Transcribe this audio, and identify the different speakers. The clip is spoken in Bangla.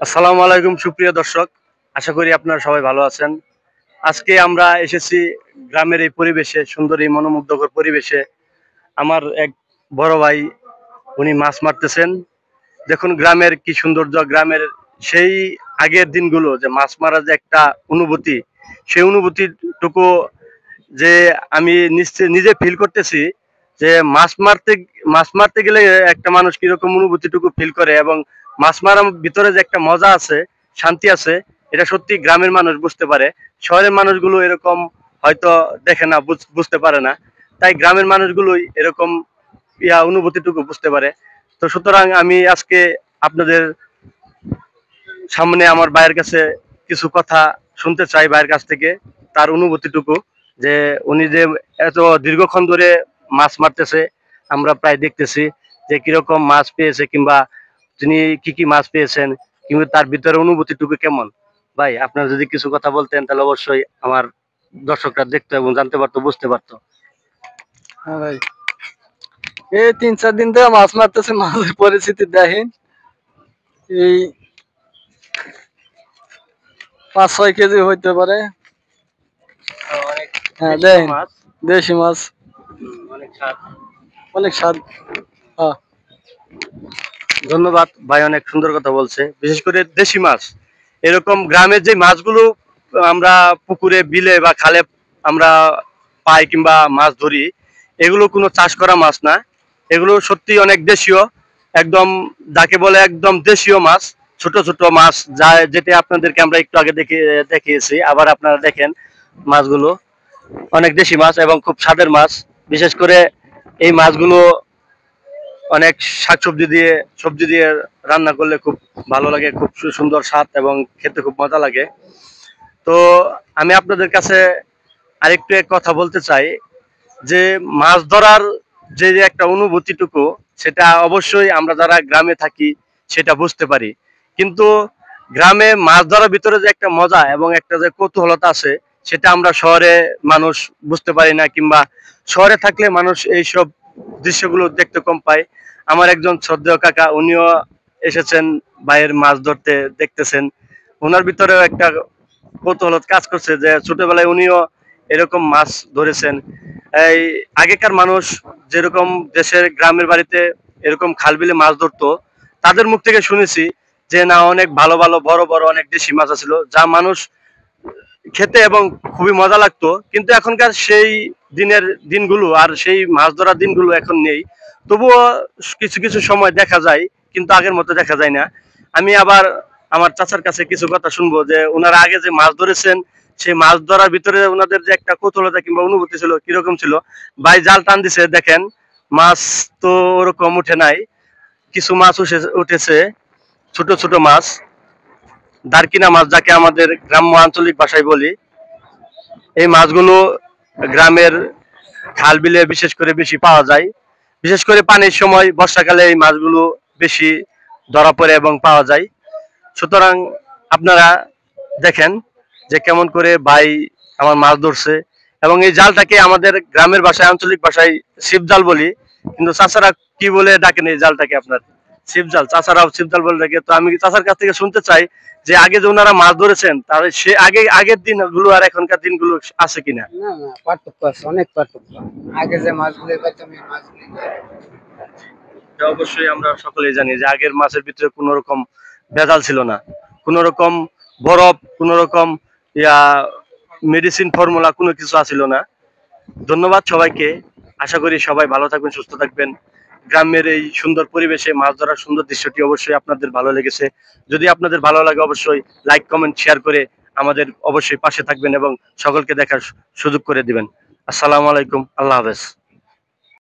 Speaker 1: আসসালামু আলাইকুম সুপ্রিয় দর্শক, আশা করি আপনারা সবাই ভালো আছেন। আজকে আমরা এসেছি গ্রামের এই পরিবেশে, সুন্দর এই মনোমুগ্ধকর পরিবেশে। আমার এক বড় ভাই উনি মাছ মারতেছেন। দেখুন গ্রামের কি সৌন্দর্য, গ্রামের সেই আগের দিনগুলো যে মাছ মারার যে একটা অনুভূতি, সেই অনুভূতিটুকু যে আমি নিশ্চয় নিজে ফিল করতেছি যে মাছ মারতে গেলে একটা মানুষ কিরকম অনুভূতিটুকু ফিল করে, এবং মাছ মারার ভিতরে যে একটা মজা আছে, শান্তি আছে, এটা সত্যি গ্রামের মানুষ বুঝতে পারে। শহরের মানুষগুলো এরকম হয়তো দেখে না, বুঝতে পারে না। তাই গ্রামের মানুষগুলোই এরকম অনুভূতিটুকু বুঝতে পারে। তো সুতরাং আমি আজকে আপনাদের সামনে আমার ভাইয়ের কাছে কিছু কথা শুনতে চাই, ভাইয়ের কাছ থেকে তার অনুভূতিটুকু, যে উনি যে এত দীর্ঘক্ষণ ধরে মাছ মারতেছে, আমরা প্রায় দেখতেছি যে কিরকম মাছ পেয়েছে, কিংবা তিনি কি কি মাছ পেয়েছেন, কিংবা তার ভিতরে অনুভূতিটুকু কেমন। ভাই আপনারা যদি কিছু কথা বলতেন তাহলে অবশ্যই আমার দর্শকরা দেখতো এবং জানতে পারতো, বুঝতে পারতো।
Speaker 2: হ্যাঁ ভাই, এই 3-4 দিন ধরে মাছ মারতেছে, মাছের পরিস্থিতি দেখেন। এই 5-6 কেজি হইতে পারে। হ্যাঁ দেখেন, দেশি মাছ অনেক স্বাদ। হ্যাঁ,
Speaker 1: ধন্যবাদ ভাই, অনেক সুন্দর কথা বলছে। বিশেষ করে দেশি মাছ, এরকম গ্রামের যে মাছগুলো আমরা পুকুরে, বিলে বা খালে আমরা পাই কিংবা মাছ ধরি, এগুলো কোনো চাষ করা মাছ না। এগুলো সত্যি অনেক দেশীয়, একদম যাকে বলে একদম দেশীয় মাছ। ছোট ছোট মাছ, যা যেটা আপনাদেরকে আমরা একটু আগে দেখিয়েছি। আবার আপনারা দেখেন মাছগুলো অনেক দেশি মাছ এবং খুব স্বাদের মাছ। বিশেষ করে এই মাছগুলো অনেক সবজি দিয়ে রান্না করলে খুব ভালো লাগে, খুব সুন্দর স্বাদ এবং খেতে খুব মজা লাগে। তো আমি আপনাদের কাছে আরেকটু এক কথা বলতে চাই, যে মাছ ধরার যে যে একটা অনুভূতিটুকু, সেটা অবশ্যই আমরা যারা গ্রামে থাকি সেটা বুঝতে পারি। কিন্তু গ্রামে মাছ ধরার ভিতরে যে একটা মজা এবং একটা যে কৌতূহলতা আছে, সেটা আমরা শহরে মানুষ বুঝতে পারি না, কিংবা শহরে থাকলে মানুষ এইসব দৃশ্যগুলো দেখতে কম পায়। আমার একজন শ্রদ্ধেয় কাকা, উনিও এসেছেন ভাইয়ের মাছ ধরতে, দেখতেছেন। ওনার ভিতরেও একটা কৌতূহল কাজ করছে, যে ছোটবেলায় উনিও এরকম মাছ ধরেছেন। এই আগেকার মানুষ যেরকম দেশের গ্রামের বাড়িতে এরকম খাল বিলে মাছ ধরতো, তাদের মুখ থেকে শুনেছি যে না, অনেক ভালো ভালো বড় বড় অনেক দেশি মাছ ছিল, যা মানুষ খেতে এবং খুবই মজা লাগতো। কিন্তু এখনকার সেই দিনগুলো আর সেই মাছ ধরার দিনগুলো এখন নেই। তবুও কিছু কিছু সময় দেখা যায়, কিন্তু আগের মতো দেখা যায় না। আমি আবার আমার চাচার কাছে কিছু কথা শুনবো, যে ওনারা আগে যে মাছ ধরেছেন, সেই মাছ ধরার ভিতরে ওনাদের যে একটা কৌতূহলতা কিংবা অনুভূতি ছিল, কিরকম ছিল। ভাই জাল টান দিছে, দেখেন মাছ তো ওরকম উঠে নাই, কিছু মাছ উঠেছে, ছোট ছোট মাছ, দারকিনা মাছ যাকে আমাদের গ্রাম্য আঞ্চলিক ভাষায় বলি। এই মাছগুলো গ্রামের খাল বিলে বিশেষ করে বেশি পাওয়া যায়। বিশেষ করে পানির সময়, বর্ষাকালে এই মাছগুলো বেশি ধরা পড়ে এবং পাওয়া যায়। সুতরাং আপনারা দেখেন যে কেমন করে ভাই আমার মাছ ধরছে। এবং এই জালটাকে আমাদের গ্রামের ভাষায়, আঞ্চলিক ভাষায় ছিপ জাল বলি। কিন্তু চাচারা কি বলে ডাকেন এই জালটাকে? আপনার ছিপ জাল, চাচারাও ছিপ জাল বলে ডাকে। তো আমি চাচার কাছ থেকে শুনতে চাই যে আগে যে ওনারা মাছ ধরেছেন, তাহলে সে আগের দিনগুলো আর এখনকার দিনগুলো আছে কিনা।
Speaker 2: না না, পার্থক্য আছে, অনেক পার্থক্য। আগে যে মাছগুলো পাইতাম, এই মাছগুলি
Speaker 1: এটা অবশ্যই আমরা সকলেই জানি যে আগের মাছের ভিতরে কোনো রকম ভেজাল ছিল না, কোনো রকম বরফ, কোনো রকম ইয়া মেডিসিন ফর্মুলা কোনো কিছু আছিল না। ধন্যবাদ সবাইকে। আশা করি সবাই ভালো থাকবেন, সুস্থ থাকবেন। গ্রামের এই সুন্দর পরিবেশে মাছ ধরার সুন্দর দৃশ্যটি অবশ্যই আপনাদের ভালো লেগেছে। যদি আপনাদের ভালো লাগে অবশ্যই লাইক, কমেন্ট, শেয়ার করে আমাদের অবশ্যই পাশে থাকবেন এবং সকলকে দেখার সুযোগ করে দিবেন। আসসালামু আলাইকুম, আল্লাহ হাফেজ।